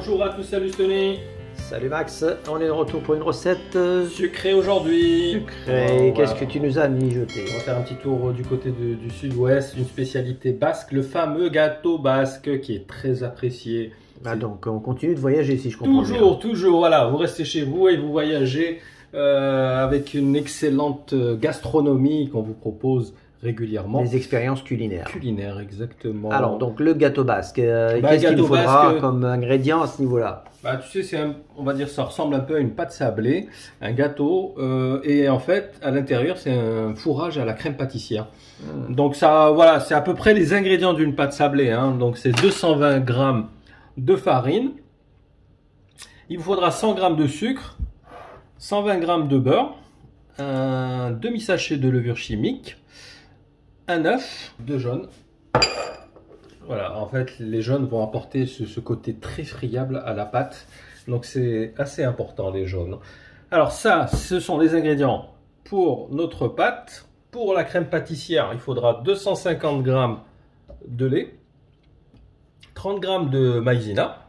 Bonjour à tous, salut Tony. Salut Max, on est de retour pour une recette Sucré aujourd'hui. sucrée. Qu'est-ce que tu nous as mijoté? On va faire un petit tour du côté du sud-ouest, une spécialité basque, le fameux gâteau basque qui est très apprécié. Ah, donc on continue de voyager si je comprends bien. Toujours, voilà, vous restez chez vous et vous voyagez avec une excellente gastronomie qu'on vous propose régulièrement. Des expériences culinaires. Culinaires, exactement. Alors, donc le gâteau basque, qu'est-ce qu'il nous faudra comme ingrédient à ce niveau-là? Bah, tu sais, on va dire ça ressemble un peu à une pâte sablée, un gâteau, et en fait, à l'intérieur, c'est un fourrage à la crème pâtissière. Donc ça, voilà, c'est à peu près les ingrédients d'une pâte sablée, hein. Donc c'est 220 g de farine, il vous faudra 100 g de sucre, 120 g de beurre, un demi-sachet de levure chimique, un œuf, 2 jaunes. Voilà, en fait, les jaunes vont apporter ce côté très friable à la pâte. Donc, c'est assez important, les jaunes. Alors ça, ce sont les ingrédients pour notre pâte. Pour la crème pâtissière, il faudra 250 g de lait, 30 g de maïzena.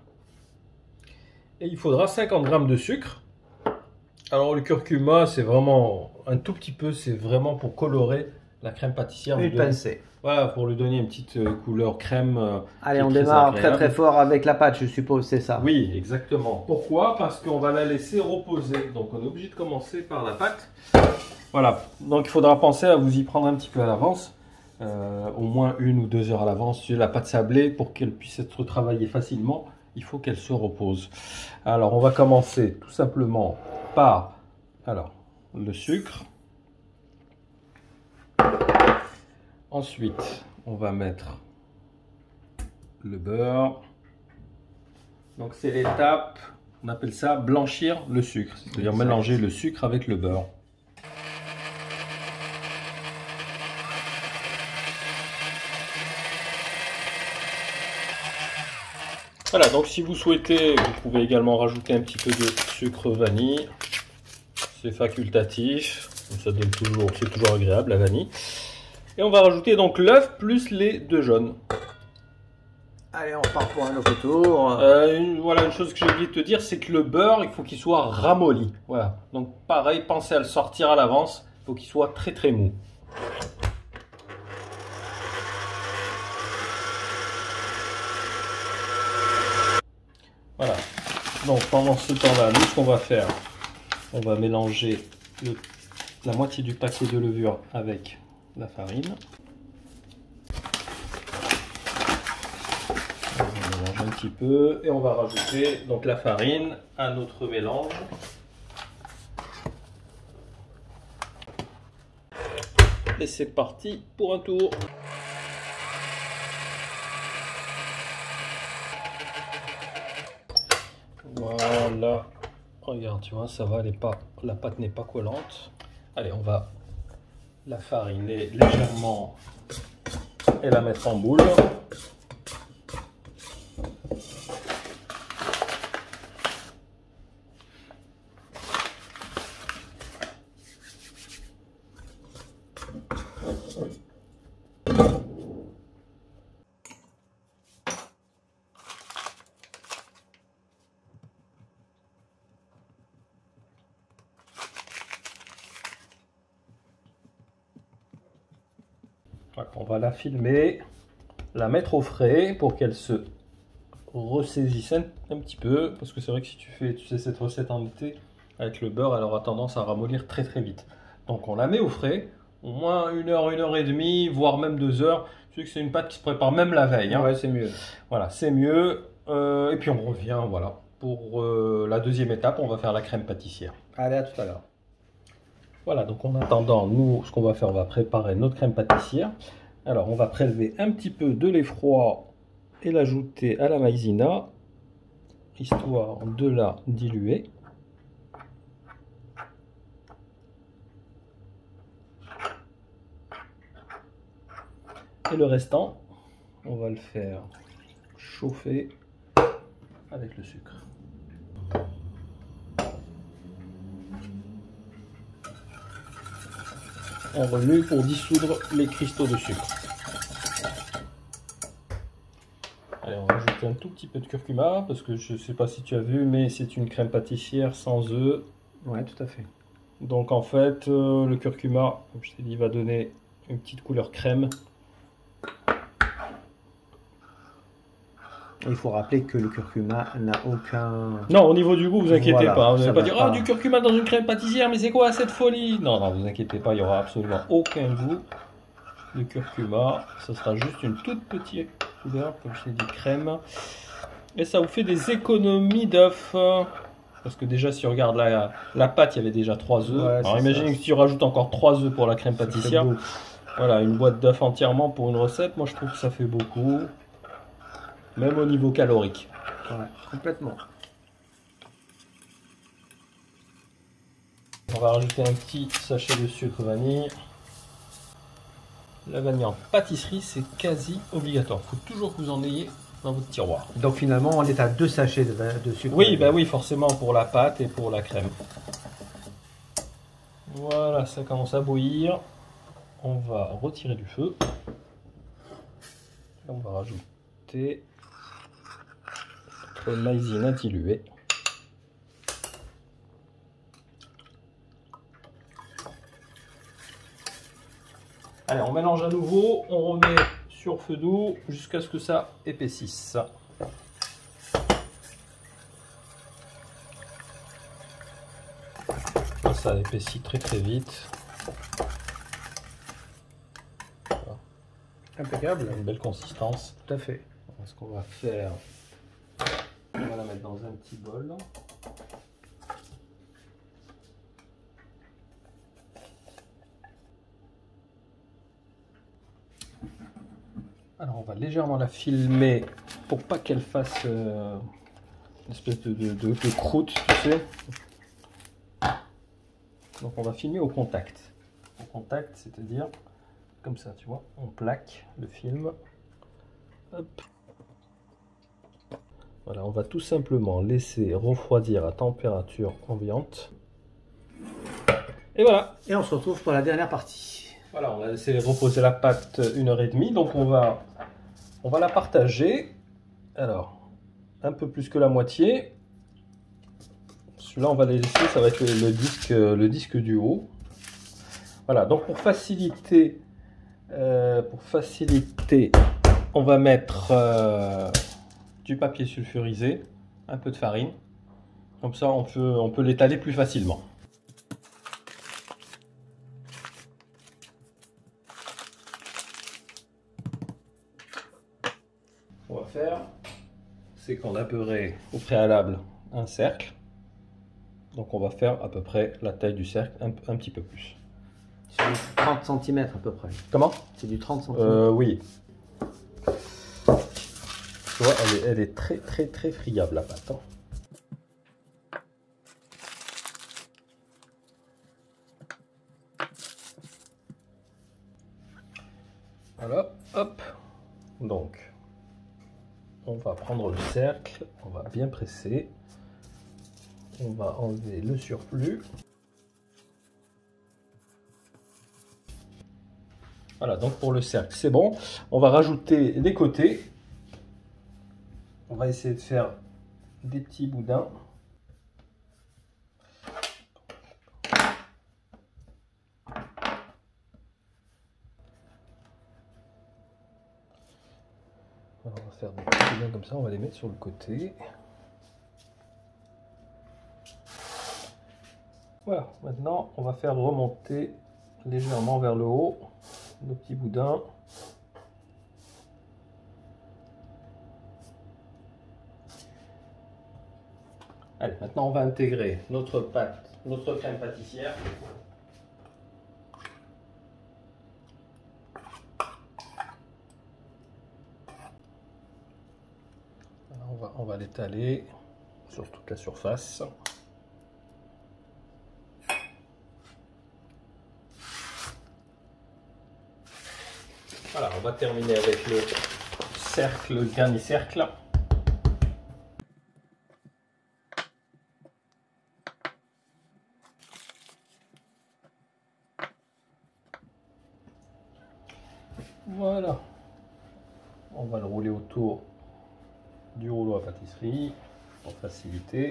Et il faudra 50 g de sucre. Alors, le curcuma, c'est vraiment un tout petit peu, c'est vraiment pour colorer la crème pâtissière. Une pincée. Voilà, pour lui donner une petite couleur crème. Allez, on démarre très fort avec la pâte, je suppose, c'est ça? Oui, exactement. Pourquoi? Parce qu'on va la laisser reposer. Donc, on est obligé de commencer par la pâte. Voilà, donc il faudra penser à vous y prendre un petit peu à l'avance. Au moins 1 ou 2 heures à l'avance. La pâte sablée, pour qu'elle puisse être travaillée facilement, il faut qu'elle se repose. Alors, on va commencer tout simplement par le sucre. Ensuite, on va mettre le beurre. Donc, c'est l'étape, on appelle ça blanchir le sucre, c'est-à-dire mélanger le sucre avec le beurre. Voilà, donc si vous souhaitez, vous pouvez également rajouter un petit peu de sucre vanille. C'est facultatif, ça donne toujours, c'est toujours agréable la vanille. Et on va rajouter donc l'œuf plus les 2 jaunes. Allez, on repart pour un autre tour. Voilà, une chose que j'ai oublié de te dire, c'est que le beurre, il faut qu'il soit ramolli. Voilà, donc pareil, pensez à le sortir à l'avance. Il faut qu'il soit très très mou. Voilà, donc pendant ce temps-là, nous ce qu'on va faire, on va mélanger la moitié du paquet de levure avec la farine. On va mélanger un petit peu et on va rajouter donc la farine à notre mélange. Et c'est parti pour un tour. Voilà, regarde, tu vois, ça va, la pâte n'est pas collante. Allez, on va la fariner légèrement et la mettre en boule. On va la filmer, la mettre au frais pour qu'elle se ressaisisse un petit peu, parce que c'est vrai que si tu sais, cette recette en été avec le beurre, elle aura tendance à ramollir très très vite. Donc on la met au frais, au moins 1 heure, 1 heure et demie, voire même 2 heures. Tu sais que c'est une pâte qui se prépare même la veille. Hein. Ouais, c'est mieux. Voilà, c'est mieux. Et puis on revient, voilà. Pour la deuxième étape, on va faire la crème pâtissière. Allez, à tout à l'heure. Voilà, donc en attendant, nous, ce qu'on va faire, on va préparer notre crème pâtissière. Alors, on va prélever un petit peu de lait froid et l'ajouter à la maïzena, histoire de la diluer. Et le restant, on va le faire chauffer avec le sucre. On remue pour dissoudre les cristaux de sucre. Allez, on rajoute un un tout petit peu de curcuma, parce que je ne sais pas si tu as vu, mais c'est une crème pâtissière sans œufs. Ouais, tout à fait. Donc en fait, le curcuma, comme je t'ai dit, va donner une petite couleur crème. Il faut rappeler que le curcuma n'a aucun... Non, au niveau du goût, vous inquiétez Voilà, pas. Vous ça n'allez pas va dire, pas. ah, du curcuma dans une crème pâtissière, mais c'est quoi cette folie? Non, non, vous inquiétez pas, il n'y aura absolument aucun goût de curcuma. Ce sera juste une toute petite couleur, comme je t'ai dit, crème. Et ça vous fait des économies d'œufs. Parce que déjà, si on regarde la pâte, il y avait déjà 3 œufs. Ouais, alors imaginez que si tu rajoutes encore 3 œufs pour la crème pâtissière, voilà, une boîte d'œufs entièrement pour une recette, moi je trouve que ça fait beaucoup. Même au niveau calorique. Ouais, complètement. On va rajouter un petit sachet de sucre vanille. La vanille en pâtisserie, c'est quasi obligatoire. Il faut toujours que vous en ayez dans votre tiroir. Donc finalement, on est à 2 sachets de sucre. Oui, bah oui, forcément pour la pâte et pour la crème. Voilà, ça commence à bouillir. On va retirer du feu. On va rajouter notre maïzena diluée. Allez, on mélange à nouveau, on remet sur feu doux jusqu'à ce que ça épaississe. Ça épaissit très très vite. Voilà. Impeccable. Une belle consistance. Tout à fait. Alors, ce qu'on va faire, on va la mettre dans un petit bol. Alors on va légèrement la filmer pour pas qu'elle fasse une espèce de croûte, tu sais. Donc on va filmer au contact. Au contact, c'est-à-dire comme ça, tu vois, on plaque le film. Hop. Voilà, on va tout simplement laisser refroidir à température ambiante. Et voilà. Et on se retrouve pour la dernière partie. Voilà, on a laissé reposer la pâte 1h30, donc on va la partager. Alors, un peu plus que la moitié. Celui-là, on va les laisser, ça va être le disque du haut. Voilà, donc pour faciliter, on va mettre du papier sulfurisé, un peu de farine. Comme ça, on peut l'étaler plus facilement. Ce qu'on va faire, c'est qu'on a beurré au préalable un cercle. Donc on va faire à peu près la taille du cercle, un petit peu plus. C'est du 30 cm à peu près. Comment? C'est du 30 cm. Oui. Tu vois, elle est très très très friable la pâte. Hein. Voilà, hop. Donc, on va prendre le cercle, on va bien presser. On va enlever le surplus. Voilà, donc pour le cercle, c'est bon. On va rajouter les côtés. On va essayer de faire des petits boudins. Alors, on va faire des petits boudins comme ça, on va les mettre sur le côté. Voilà, maintenant on va faire remonter légèrement vers le haut nos petits boudins. Allez, maintenant on va intégrer notre pâte, notre crème pâtissière. Alors, on va l'étaler sur toute la surface. Voilà, on va terminer avec le cercle, le dernier cercle. Voilà. On va le rouler autour du rouleau à pâtisserie pour faciliter.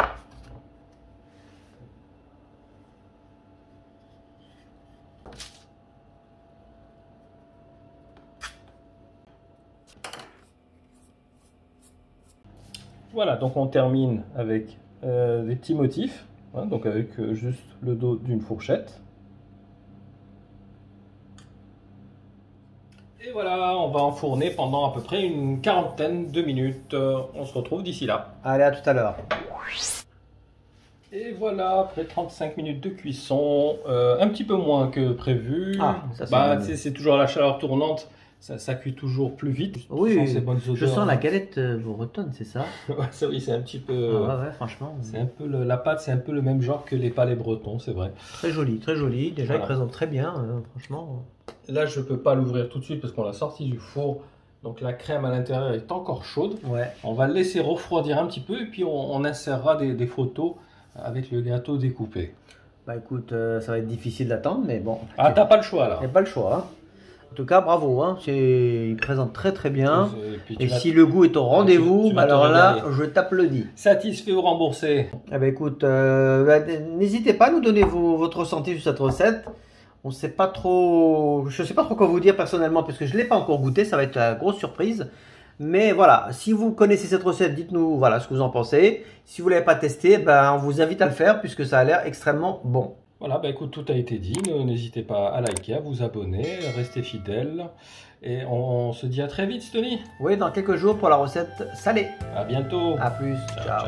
Voilà, donc on termine avec des petits motifs, hein, donc avec juste le dos d'une fourchette. Et voilà, on va enfourner pendant à peu près une quarantaine de minutes. On se retrouve d'ici là. Allez, à tout à l'heure. Et voilà, après 35 minutes de cuisson, un petit peu moins que prévu. Ah, c'est toujours la chaleur tournante. Ça cuit toujours plus vite. Oui, ces bonnes odeurs. Je sens la galette bretonne, c'est ça? Ça oui, c'est un petit peu. Ah ouais, franchement. C'est un peu la pâte, c'est un peu le même genre que les palais bretons, c'est vrai. Très joli, très joli. Déjà, il présente très bien, franchement. Là, je peux pas l'ouvrir tout de suite parce qu'on l'a sorti du four. Donc la crème à l'intérieur est encore chaude. Ouais. On va le laisser refroidir un petit peu et puis on insérera des photos avec le gâteau découpé. Bah écoute, ça va être difficile d'attendre, mais bon. Ah, t'as pas le choix là. Il n'y a pas le choix. Hein. En tout cas, bravo, hein. Il présente très très bien. Et si le goût est au rendez-vous, alors là, je t'applaudis. Satisfait ou remboursé? Eh ben écoute, n'hésitez pas à nous donner votre ressenti sur cette recette. On sait pas trop, je sais pas trop quoi vous dire personnellement parce que je l'ai pas encore goûté, ça va être une grosse surprise. Mais voilà, si vous connaissez cette recette, dites-nous voilà ce que vous en pensez. Si vous l'avez pas testé, ben on vous invite à le faire puisque ça a l'air extrêmement bon. Voilà, bah écoute, tout a été dit. N'hésitez pas à liker, à vous abonner, restez fidèles. Et on se dit à très vite, Stony. Oui, dans quelques jours pour la recette salée. À bientôt. À plus. Ciao.